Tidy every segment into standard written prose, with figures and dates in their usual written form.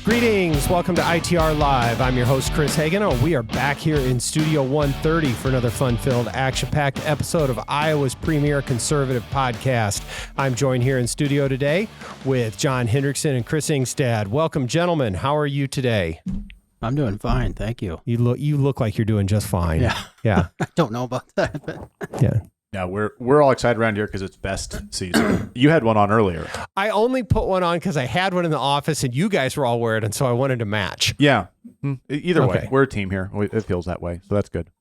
Greetings. Welcome to ITR Live. I'm your host, Chris Hagan. We are back here in Studio 130 for another fun-filled, action-packed episode of Iowa's premier conservative podcast. I'm joined here in studio today with John Hendrickson and Chris Ingstad. Welcome, gentlemen. How are you today? I'm doing fine, thank you. You look like you're doing just fine. Yeah. I don't know about that, but yeah. Yeah, we're all excited around here because it's best season. You had one on earlier. I only put one on because I had one in the office and you guys were all wearing it, and so I wanted to match. Yeah. Either way, we're a team here. It feels that way, so that's good.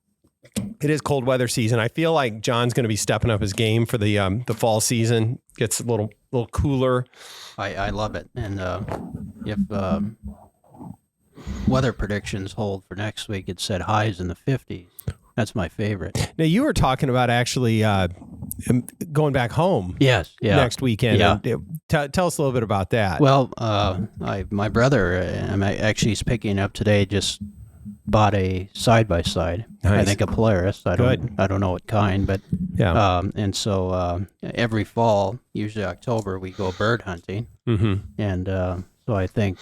It is cold weather season. I feel like John's going to be stepping up his game for the fall season. Gets a little cooler. I love it. And if weather predictions hold for next week, it said highs in the 50s. That's my favorite. Now, you were talking about actually going back home next weekend. Yeah. Tell us a little bit about that. Well, my brother, he's picking up today, just bought a side-by-side. Nice. I think a Polaris. I don't know what kind, but yeah. And so every fall, usually October, we go bird hunting. Mm-hmm. And so I think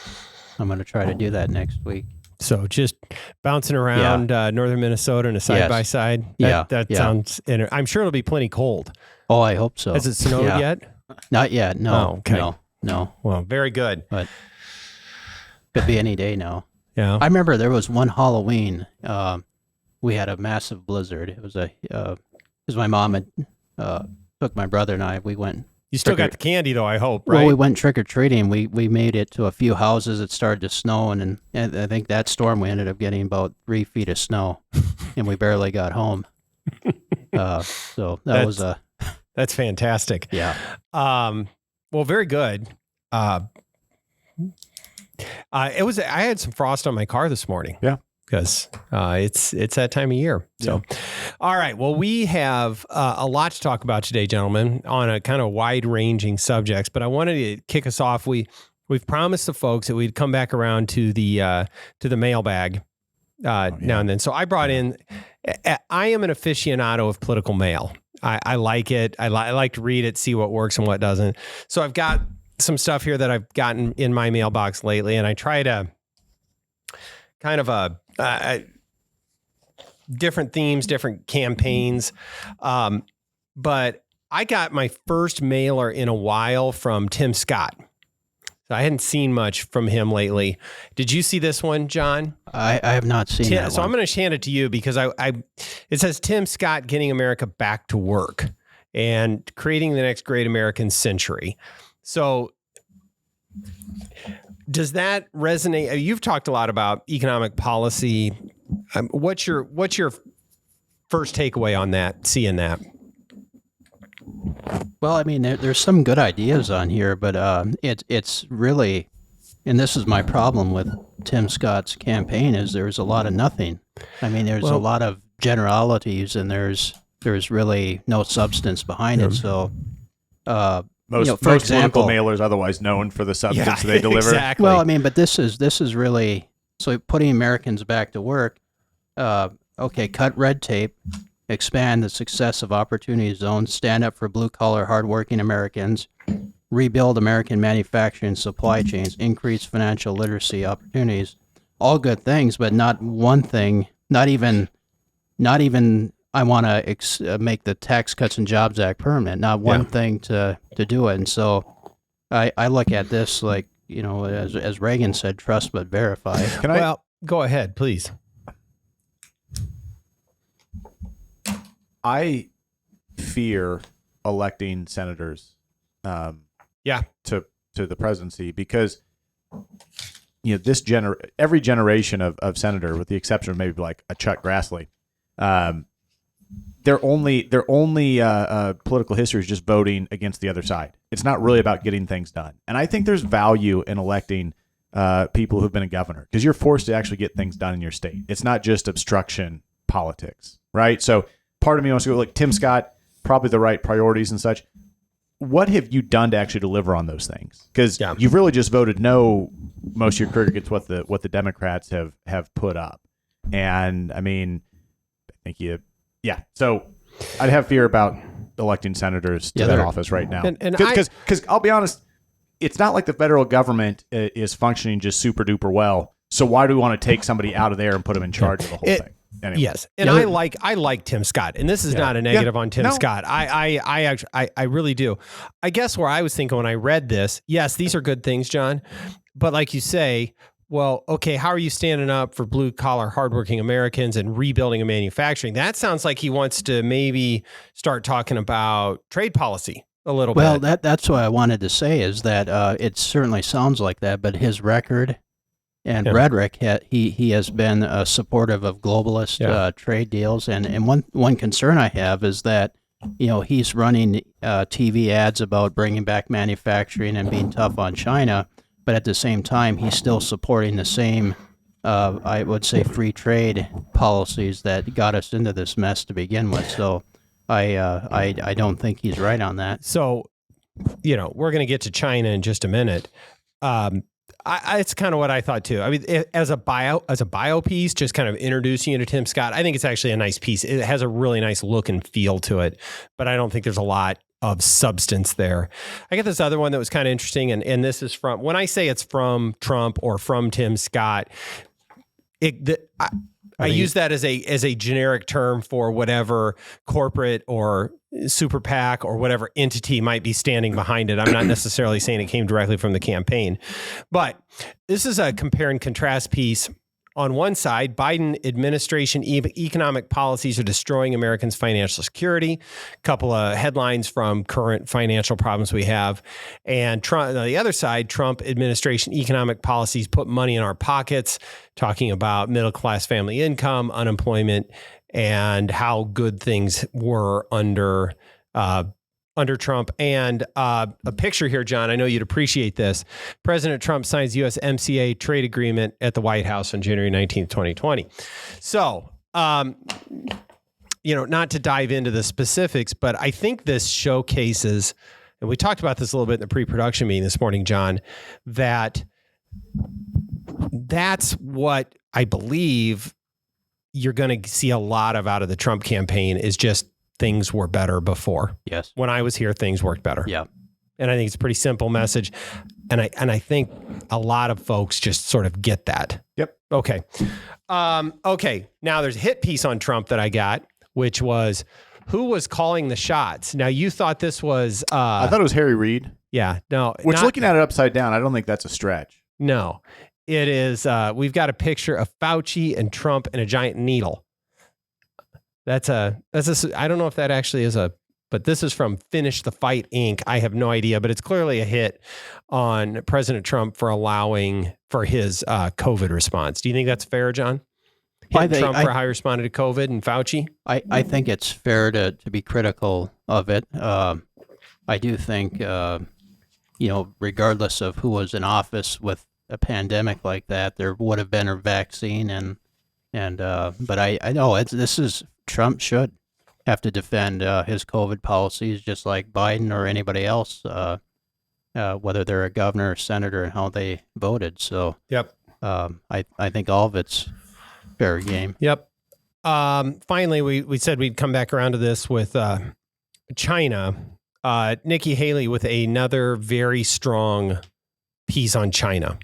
I'm going to try to do that next week. So just bouncing around northern Minnesota in a side-by-side. That sounds, I'm sure it'll be plenty cold. Oh, I hope so. Has it snowed yet? Not yet, no. Oh, okay. No. Well, very good. But could be any day now. Yeah. I remember there was one Halloween, we had a massive blizzard. It was because my mom had took my brother and I, we went. You still got the candy, though, I hope, right? Well, we went trick-or-treating. We made it to a few houses. It started to snow, and I think that storm we ended up getting about 3 feet of snow, and we barely got home. So was that's fantastic. Yeah. Well, very good. I had some frost on my car this morning. Yeah. Because it's that time of year. So, all right. Well, we have a lot to talk about today, gentlemen, on a kind of wide-ranging subjects. But I wanted to kick us off. We've promised the folks that we'd come back around to the mailbag now and then. So I brought in. I am an aficionado of political mail. I like it. I like to read it, see what works and what doesn't. So I've got some stuff here that I've gotten in my mailbox lately, and I try to kind of different themes, different campaigns. But I got my first mailer in a while from Tim Scott. So I hadn't seen much from him lately. Did you see this one, John? I have not seen that So one. I'm going to hand it to you because it says Tim Scott getting America back to work and creating the next great American century. So does that resonate? You've talked a lot about economic policy. What's your first takeaway on that, seeing that? Well, I mean, there's some good ideas on here, but it's really, and this is my problem with Tim Scott's campaign, is there's a lot of nothing. I mean, there's a lot of generalities, and there's really no substance behind it. So, Most political mailers otherwise known for the substance they deliver. Exactly. Well, I mean, but this is really, so putting Americans back to work. Cut red tape, expand the success of opportunity zones, stand up for blue-collar, hardworking Americans, rebuild American manufacturing supply chains, increase financial literacy opportunities. All good things, but not one thing, not even I want to make the Tax Cuts and Jobs Act permanent. Not one thing to do it. And so I look at this like, as Reagan said, trust but verify. Go ahead, please. I fear electing senators to the presidency because every generation of senator, with the exception of maybe like a Chuck Grassley, their only political history is just voting against the other side. It's not really about getting things done. And I think there's value in electing people who've been a governor because you're forced to actually get things done in your state. It's not just obstruction politics, right? So part of me wants to go like Tim Scott, probably the right priorities and such. What have you done to actually deliver on those things? Because you've really just voted no most of your career against what the Democrats have put up. And I mean, I think so I'd have fear about electing senators to that office right now. Because I'll be honest, it's not like the federal government is functioning just super duper well. So why do we want to take somebody out of there and put them in charge of the whole thing? Anyway. Yes, and I like Tim Scott, and this is not a negative on Tim Scott. I really do. I guess where I was thinking when I read this, yes, these are good things, John, but like you say, well, okay, how are you standing up for blue collar, hardworking Americans and rebuilding a manufacturing? That sounds like he wants to maybe start talking about trade policy a little bit. Well, that's what I wanted to say is that it certainly sounds like that, but his record and rhetoric, he has been supportive of globalist trade deals. And one concern I have is that, he's running TV ads about bringing back manufacturing and being tough on China, but at the same time, he's still supporting the same, I would say, free trade policies that got us into this mess to begin with. So I don't think he's right on that. So, we're going to get to China in just a minute. It's kind of what I thought too. I mean, as a bio piece, just kind of introducing you to Tim Scott, I think it's actually a nice piece. It has a really nice look and feel to it, but I don't think there's a lot of substance there. I got this other one that was kind of interesting, and this is from, when I say it's from Trump or from Tim Scott, I use that as a generic term for whatever corporate or super PAC or whatever entity might be standing behind it. I'm not necessarily saying it came directly from the campaign, but this is a compare and contrast piece. On one side, Biden administration economic policies are destroying Americans' financial security. A couple of headlines from current financial problems we have. And Trump, on the other side, Trump administration economic policies put money in our pockets, talking about middle-class family income, unemployment, and how good things were under Trump. And a picture here, John, I know you'd appreciate this. President Trump signs USMCA trade agreement at the White House on January 19th, 2020. So, not to dive into the specifics, but I think this showcases, and we talked about this a little bit in the pre-production meeting this morning, John, that's what I believe you're going to see a lot of out of the Trump campaign is just things were better before. Yes. When I was here, things worked better. Yeah. And I think it's a pretty simple message. And I think a lot of folks just sort of get that. Yep. Okay. Okay. Now there's a hit piece on Trump that I got, which was who was calling the shots. Now you thought this was, I thought it was Harry Reid. Yeah. No. Looking at it upside down, I don't think that's a stretch. No, it is. We've got a picture of Fauci and Trump and a giant needle. I don't know if that actually is but this is from Finish the Fight, Inc. I have no idea, but it's clearly a hit on President Trump for allowing for his COVID response. Do you think that's fair, John? Trump for how he responded to COVID and Fauci? I think it's fair to be critical of it. I do think, regardless of who was in office with a pandemic like that, there would have been a vaccine but I know Trump should have to defend his COVID policies just like Biden or anybody else, whether they're a governor or senator and how they voted. So, yep. I think all of it's fair game. Yep. Finally, we said we'd come back around to this with China. Nikki Haley with another very strong piece on China,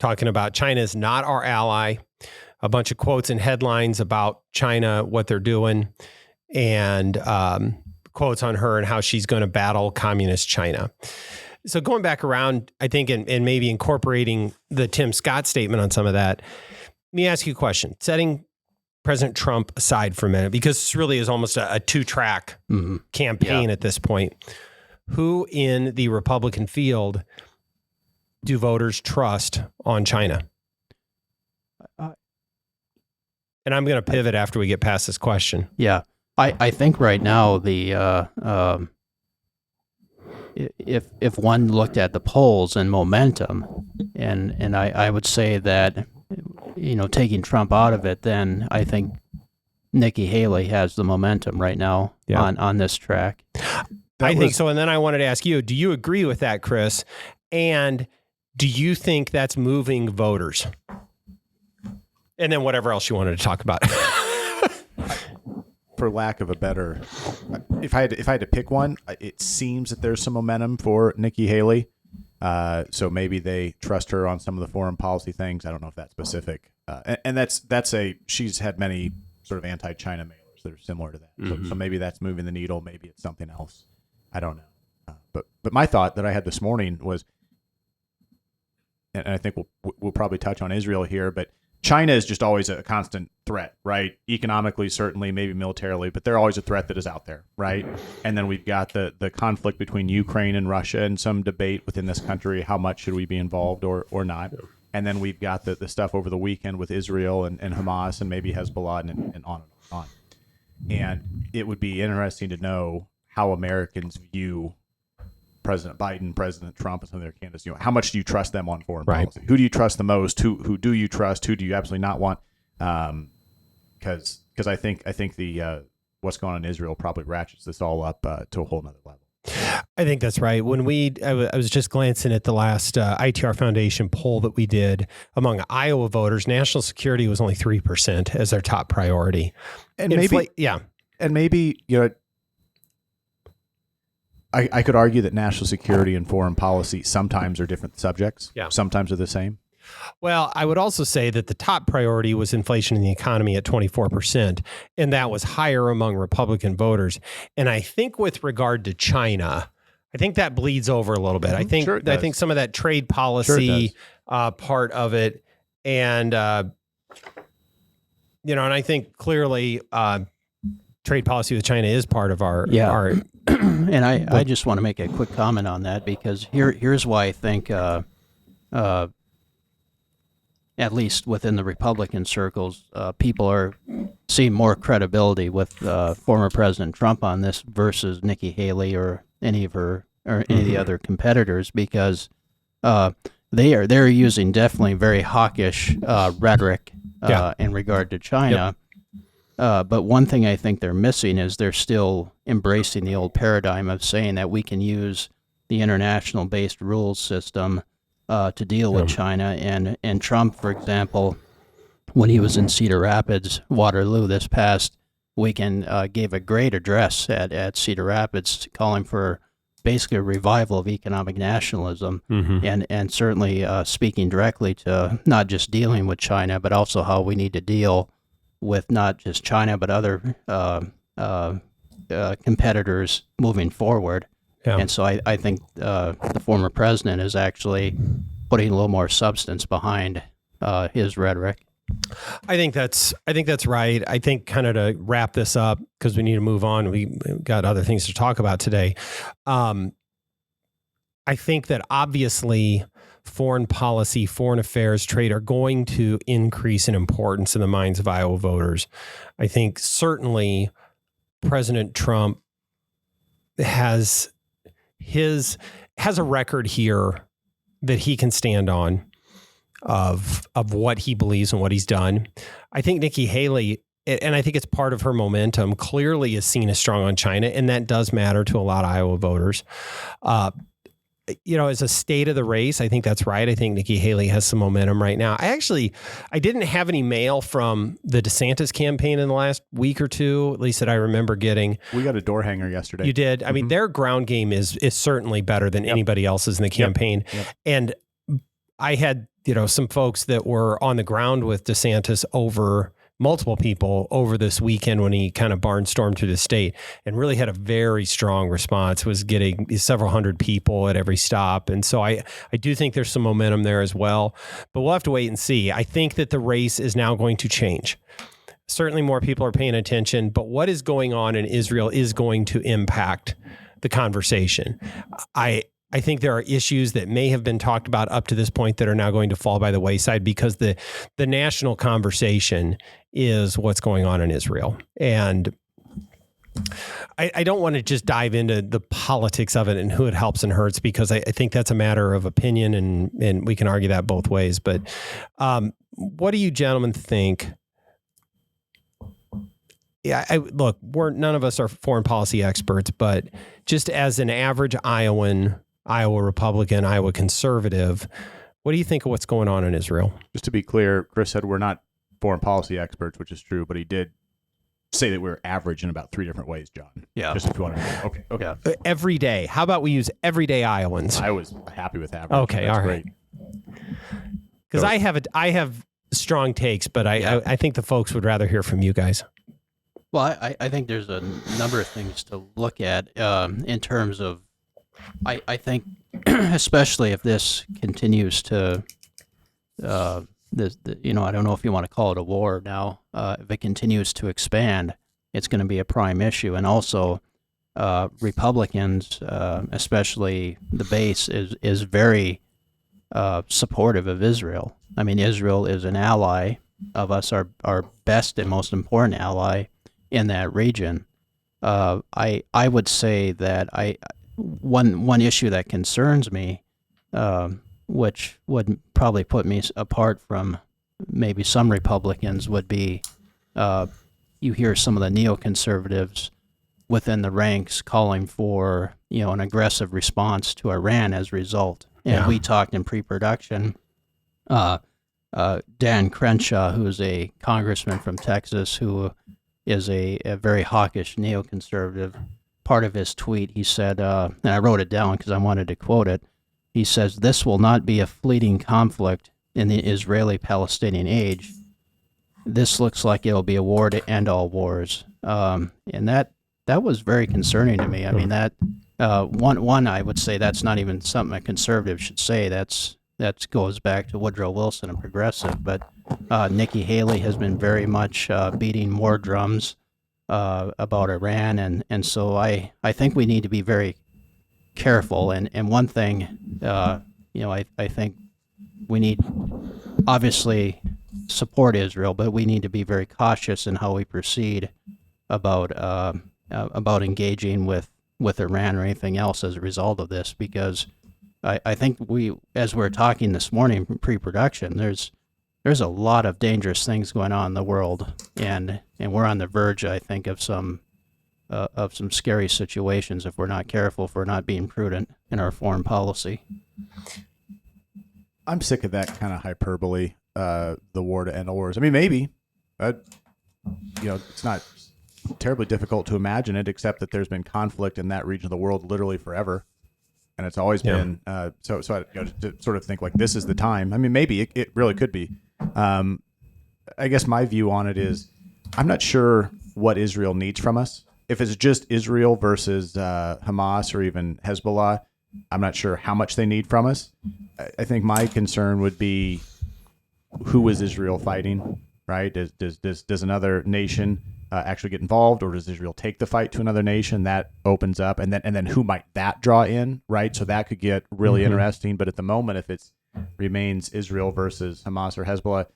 talking about China is not our ally. A bunch of quotes and headlines about China, what they're doing, and quotes on her and how she's going to battle communist China. So going back around, I think, and maybe incorporating the Tim Scott statement on some of that, let me ask you a question. Setting President Trump aside for a minute, because this really is almost a two-track campaign at this point. Who in the Republican field do voters trust on China? And I'm going to pivot after we get past this question. Yeah. I think right now if one looked at the polls and momentum, and I would say that, taking Trump out of it, then I think Nikki Haley has the momentum right now on this track. I think so. And then I wanted to ask you, do you agree with that, Chris? And do you think that's moving voters? And then whatever else you wanted to talk about. For lack of a better, if I had to pick one, it seems that there's some momentum for Nikki Haley. So maybe they trust her on some of the foreign policy things. I don't know if that's specific. And she's had many sort of anti-China mailers that are similar to that. So maybe that's moving the needle. Maybe it's something else. I don't know. But my thought that I had this morning was, and I think we'll probably touch on Israel here, but China is just always a constant threat, right? Economically, certainly, maybe militarily, but they're always a threat that is out there, right? And then we've got the conflict between Ukraine and Russia and some debate within this country, how much should we be involved or not? And then we've got the stuff over the weekend with Israel and Hamas and maybe Hezbollah and on and on. And it would be interesting to know how Americans view President Biden, President Trump, and some of their candidates. How much do you trust them on foreign policy? Who do you trust the most? Who do you trust? Who do you absolutely not want? Because I think the what's going on in Israel probably ratchets this all up to a whole nother level. I think that's right. When I was just glancing at the last ITR Foundation poll that we did among Iowa voters, national security was only 3% as their top priority. And maybe I could argue that national security and foreign policy sometimes are different subjects. Yeah. Sometimes are the same. Well, I would also say that the top priority was inflation in the economy at 24%, and that was higher among Republican voters. And I think with regard to China, I think that bleeds over a little bit. I think some of that trade policy part of it, and and I think clearly trade policy with China is part of our And I just want to make a quick comment on that, because here's why I think, at least within the Republican circles, people are seeing more credibility with former President Trump on this versus Nikki Haley or any of the other competitors, because they're using definitely very hawkish rhetoric in regard to China. But one thing I think they're missing is they're still embracing the old paradigm of saying that we can use the international-based rules system to deal with China. And Trump, for example, when he was in Cedar Rapids, Waterloo this past weekend, gave a great address at Cedar Rapids calling for basically a revival of economic nationalism, and certainly speaking directly to not just dealing with China, but also how we need to deal with not just China, but other competitors moving forward. Yeah. And so I think the former president is actually putting a little more substance behind his rhetoric. I think that's right. I think, kind of to wrap this up, because we need to move on, we got other things to talk about today. I think that obviously foreign policy, foreign affairs, trade are going to increase in importance in the minds of Iowa voters. I think certainly President Trump has a record here that he can stand on of what he believes and what he's done. I think Nikki Haley, and I think it's part of her momentum, clearly is seen as strong on China, and that does matter to a lot of Iowa voters. As a state of the race, I think that's right. I think Nikki Haley has some momentum right now. I didn't have any mail from the DeSantis campaign in the last week or two, at least that I remember getting. We got a door hanger yesterday. You did? I mean, their ground game is certainly better than anybody else's in the campaign. Yep. And I had, some folks that were on the ground with DeSantis multiple people over this weekend when he kind of barnstormed through the state, and really had a very strong response, was getting several hundred people at every stop. And so I do think there's some momentum there as well, but we'll have to wait and see. I think that the race is now going to change. Certainly more people are paying attention, but what is going on in Israel is going to impact the conversation. I think there are issues that may have been talked about up to this point that are now going to fall by the wayside, because the national conversation is what's going on in Israel. And I don't want to just dive into the politics of it and who it helps and hurts, because I think that's a matter of opinion, and we can argue that both ways. But what do you gentlemen think? Yeah, look, none of us are foreign policy experts, but just as an average Iowa Republican, Iowa conservative, what do you think of what's going on in Israel? Just to be clear, Chris said we're not foreign policy experts, which is true, but he did say that we're average in about 3 different ways, John. Yeah. Just if you want to. Okay. Yeah. Every day. How about we use everyday Iowans? I was happy with average. Okay, That's all right. great. Because I have strong takes, but I think the folks would rather hear from you guys. Well, I think there's a number of things to look at in terms of, I think, especially if this continues to, I don't know if you want to call it a war now. If it continues to expand, it's going to be a prime issue. And also, Republicans, especially the base, is very supportive of Israel. I mean, Israel is an ally of us, our best and most important ally in that region. I would say that one issue that concerns me, which would probably put me apart from maybe some Republicans, would be you hear some of the neoconservatives within the ranks calling for an aggressive response to Iran as a result. And we talked in pre-production. Dan Crenshaw, who is a congressman from Texas, who is a very hawkish neoconservative, part of his tweet, he said, and I wrote it down because I wanted to quote it, he says, "This will not be a fleeting conflict in the Israeli-Palestinian age. This looks like it'll be a war to end all wars." And that was very concerning to me. I mean, that one I would say that's not even something a conservative should say. That goes back to Woodrow Wilson and progressive. But Nikki Haley has been very much beating more drums about Iran, and so I think we need to be very careful. And one thing, I think we need obviously support Israel, but we need to be very cautious in how we proceed about engaging with Iran or anything else as a result of this, because I think as we're talking this morning from pre-production, there's a lot of dangerous things going on in the world, and we're on the verge, I think, of some scary situations if we're not careful, if we're not being prudent in our foreign policy. I'm sick of that kind of hyperbole, the war to end all wars. I mean, maybe, it's not terribly difficult to imagine it, except that there's been conflict in that region of the world literally forever. And it's always been, so to sort of think like this is the time. I mean, maybe it really could be. I guess my view on it is I'm not sure what Israel needs from us. If it's just Israel versus Hamas or even Hezbollah, I'm not sure how much they need from us. I think my concern would be, who is Israel fighting, right? Does another nation actually get involved, or does Israel take the fight to another nation? That opens up, and then who might that draw in, right? So that could get really interesting. But at the moment, if it remains Israel versus Hamas or Hezbollah,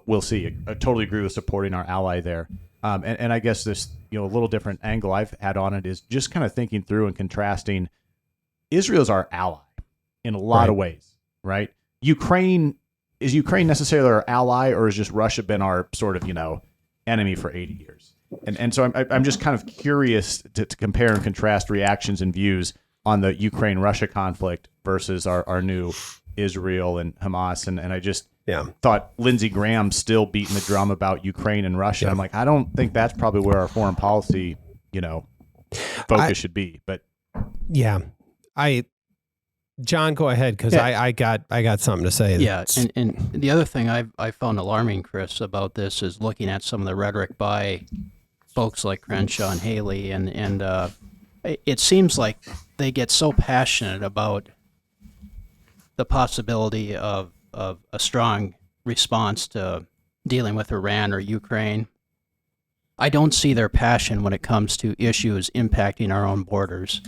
we'll see. I totally agree with supporting our ally there. And I guess this a little different angle I've had on it is just kind of thinking through and contrasting. Israel's our ally in a lot of ways, right? Is Ukraine necessarily our ally, or is just Russia been our sort of enemy for 80 years? And so I'm just kind of curious to compare and contrast reactions and views on the Ukraine-Russia conflict versus our new Israel and Hamas. And I just thought Lindsey Graham still beating the drum about Ukraine and Russia. I'm like, I don't think that's probably where our foreign policy, focus should be. But John, go ahead, because I got something to say. Yeah, and the other thing I found alarming, Chris, about this is looking at some of the rhetoric by folks like Crenshaw and Haley, and it seems like they get so passionate about the possibility of a strong response to dealing with Iran or Ukraine. I don't see their passion when it comes to issues impacting our own borders.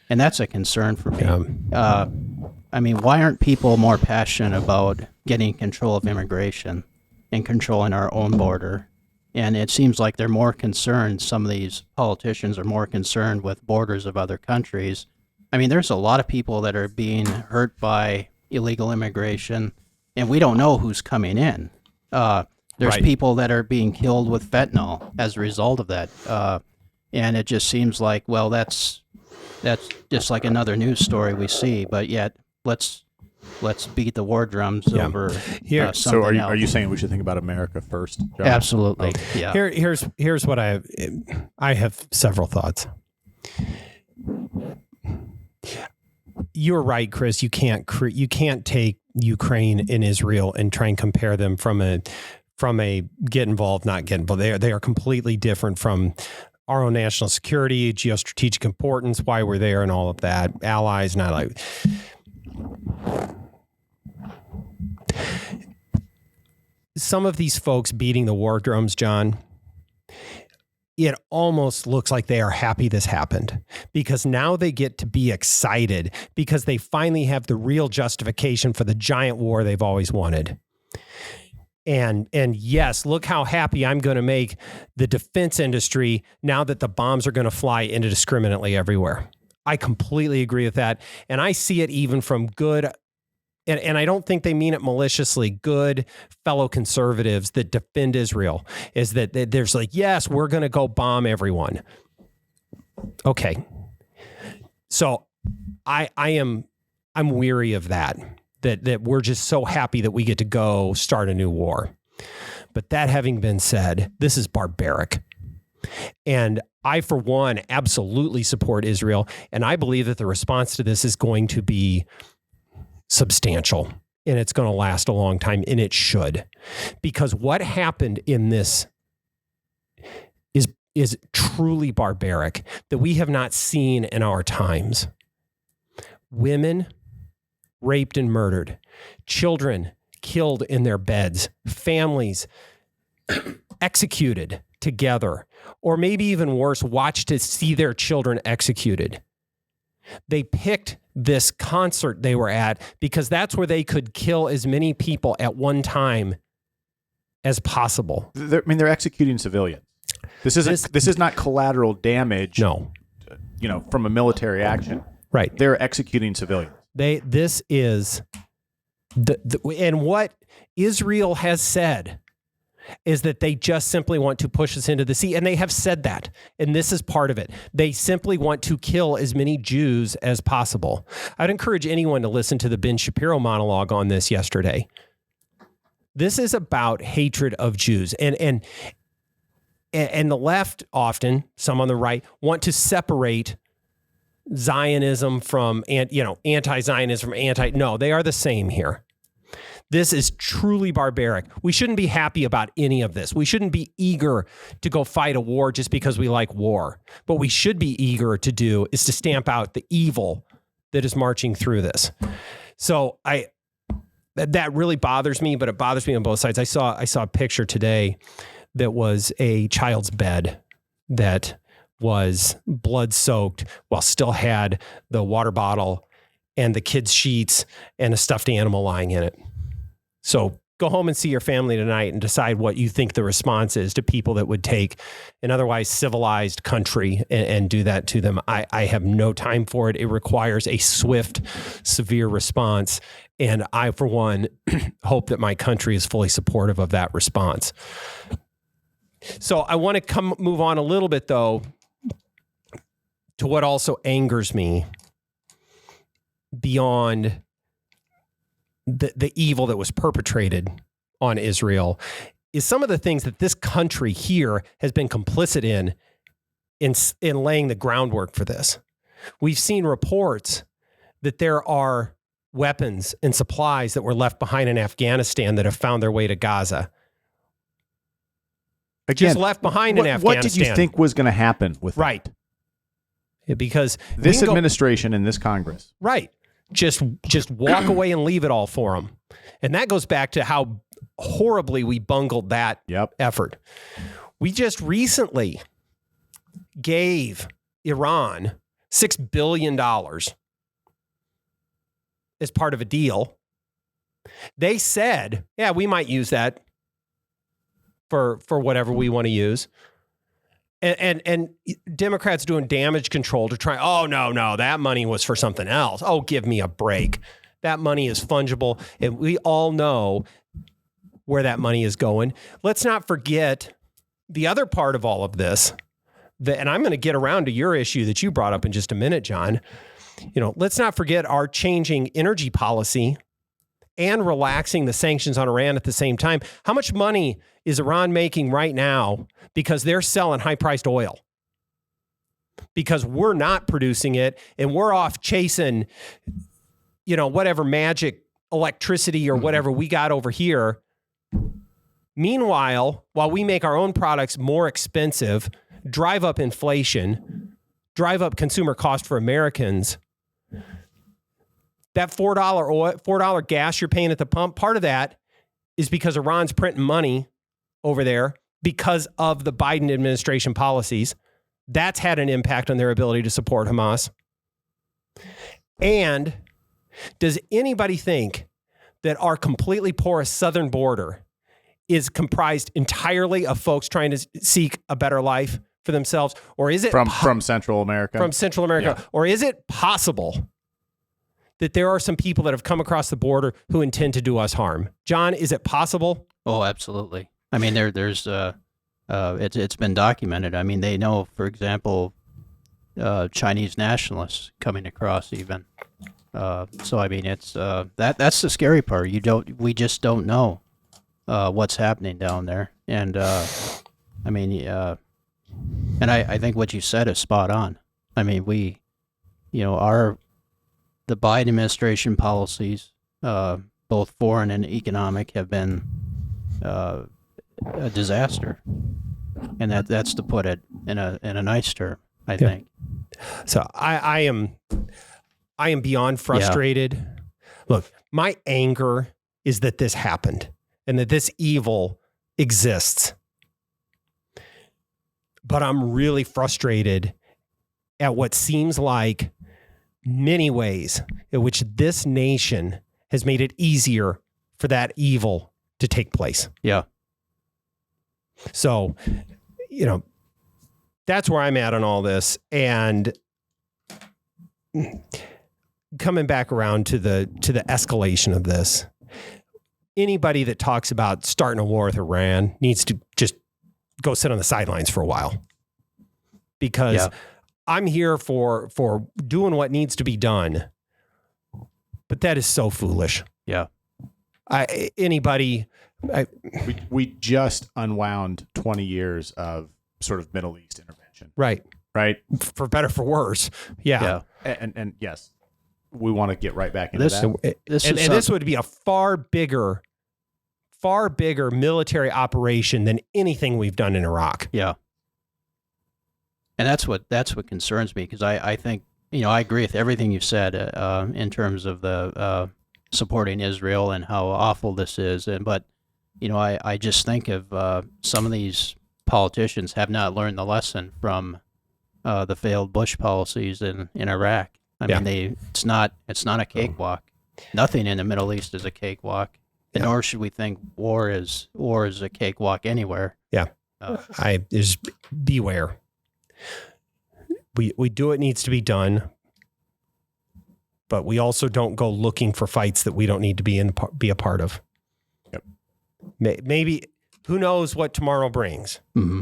And that's a concern for me. I mean, why aren't people more passionate about getting control of immigration and controlling our own border? And it seems like they're more concerned, some of these politicians are more concerned with borders of other countries. I mean, there's a lot of people that are being hurt by illegal immigration, and we don't know who's coming in. There's people that are being killed with fentanyl as a result of that. And it just seems like, well, that's just like another news story we see, but yet let's let's beat the war drums over Here, So something are else. you saying we should think about America first, John? Absolutely. Okay. Yeah. here's what I have several thoughts. You're right, Chris. You can't take Ukraine and Israel and try and compare them from a get involved, not get involved. They are completely different from our own national security, geostrategic importance, why we're there, and all of that. Allies, not like. Some of these folks beating the war drums, John, it almost looks like they are happy this happened because now they get to be excited because they finally have the real justification for the giant war they've always wanted. And yes, look how happy I'm going to make the defense industry now that the bombs are going to fly indiscriminately everywhere. I completely agree with that. And I see it even from good, and I don't think they mean it maliciously, good fellow conservatives that defend Israel, is that there's like, yes, we're going to go bomb everyone. Okay. So I'm weary of that we're just so happy that we get to go start a new war. But that having been said, this is barbaric. And I, for one, absolutely support Israel. And I believe that the response to this is going to be substantial and it's going to last a long time, and it should. Because what happened in this is truly barbaric that we have not seen in our times. Women raped and murdered, children killed in their beds, families executed together, or maybe even worse, watched to see their children executed. They picked this concert they were at because that's where they could kill as many people at one time as possible. They're executing civilians. This is not collateral damage. No, from a military action. Right. They're executing civilians. This is and what Israel has said is that they just simply want to push us into the sea. And they have said that. And this is part of it. They simply want to kill as many Jews as possible. I'd encourage anyone to listen to the Ben Shapiro monologue on this yesterday. This is about hatred of Jews. And the left often, some on the right, want to separate Zionism from, anti-Zionism from no, they are the same here. This is truly barbaric. We shouldn't be happy about any of this. We shouldn't be eager to go fight a war just because we like war. What we should be eager to do is to stamp out the evil that is marching through this. So that really bothers me, but it bothers me on both sides. I saw a picture today that was a child's bed that was blood soaked while still had the water bottle and the kids' sheets and a stuffed animal lying in it. So go home and see your family tonight and decide what you think the response is to people that would take an otherwise civilized country and do that to them. I have no time for it. It requires a swift, severe response. And I, for one, hope that my country is fully supportive of that response. So I want to move on a little bit, though, to what also angers me beyond the evil that was perpetrated on Israel is some of the things that this country here has been complicit in laying the groundwork for this. We've seen reports that there are weapons and supplies that were left behind in Afghanistan that have found their way to Gaza. Again, just left behind in Afghanistan. What did you think was going to happen with that? Right. Because this administration and this Congress. Right. Just walk away and leave it all for them. And that goes back to how horribly we bungled that effort. We just recently gave Iran $6 billion as part of a deal. They said, yeah, we might use that for whatever we want to use. And Democrats doing damage control to try, oh, no, that money was for something else. Oh, give me a break. That money is fungible. And we all know where that money is going. Let's not forget the other part of all of this, and I'm going to get around to your issue that you brought up in just a minute, John. Let's not forget our changing energy policy and relaxing the sanctions on Iran at the same time. How much money is Iran making right now because they're selling high-priced oil? Because we're not producing it and we're off chasing, whatever magic electricity or whatever we got over here. Meanwhile, while we make our own products more expensive, drive up inflation, drive up consumer cost for Americans, that $4 gas you're paying at the pump, part of that is because Iran's printing money over there because of the Biden administration policies. That's had an impact on their ability to support Hamas. And does anybody think that our completely porous southern border is comprised entirely of folks trying to seek a better life for themselves? Or is it from Central America? From Central America. Yeah. Or is it possible that there are some people that have come across the border who intend to do us harm? John, is it possible? Oh, absolutely. I mean, there's it's been documented. I mean, they know, for example, Chinese nationalists coming across even. So I mean, it's that's the scary part. We just don't know what's happening down there, and I mean, and I think what you said is spot on. I mean, the Biden administration policies, both foreign and economic, have been a disaster, and that's to put it in a nice term, I think. So I am beyond frustrated. Yeah. Look, my anger is that this happened and that this evil exists. But I'm really frustrated at what seems like many ways in which this nation has made it easier for that evil to take place. Yeah. So, that's where I'm at on all this. And coming back around to the escalation of this, anybody that talks about starting a war with Iran needs to just go sit on the sidelines for a while, because I'm here for doing what needs to be done. But that is so foolish. Yeah. We just unwound 20 years of sort of Middle East intervention. Right. For better, for worse. Yeah. And yes, we want to get right back into that. This would be a far bigger military operation than anything we've done in Iraq. Yeah. And that's what concerns me, because I think, I agree with everything you said in terms of the supporting Israel and how awful this is. But, I just think of some of these politicians have not learned the lesson from the failed Bush policies in Iraq. I mean, it's not a cakewalk. Nothing in the Middle East is a cakewalk, and nor should we think war is a cakewalk anywhere. Yeah, just beware. We do what needs to be done, but we also don't go looking for fights that we don't need to be a part of. Yep. Maybe, who knows what tomorrow brings. Mm-hmm.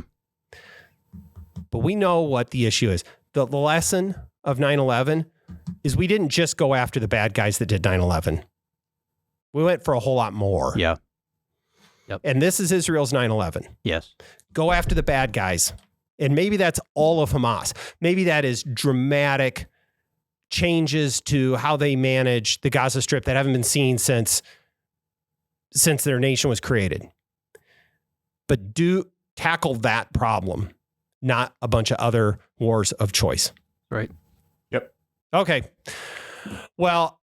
But we know what the issue is. The lesson of 9/11 is we didn't just go after the bad guys that did 9/11. We went for a whole lot more. Yeah. Yep. And this is Israel's 9/11. Yes. Go after the bad guys. And maybe that's all of Hamas. Maybe that is dramatic changes to how they manage the Gaza Strip that haven't been seen since their nation was created. But do tackle that problem, not a bunch of other wars of choice. Right. Yep. Okay. Well,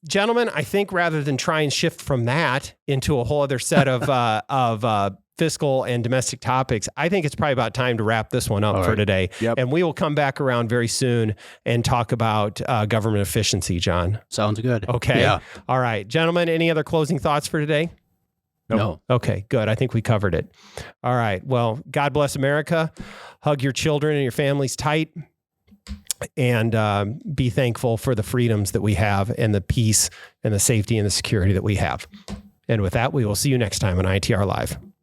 gentlemen, I think rather than try and shift from that into a whole other set of fiscal and domestic topics, I think it's probably about time to wrap this one up for today. Yep. And we will come back around very soon and talk about government efficiency, John. Sounds good. Okay. Yeah. All right. Gentlemen, any other closing thoughts for today? No. Okay, good. I think we covered it. All right. Well, God bless America. Hug your children and your families tight, and be thankful for the freedoms that we have and the peace and the safety and the security that we have. And with that, we will see you next time on ITR Live.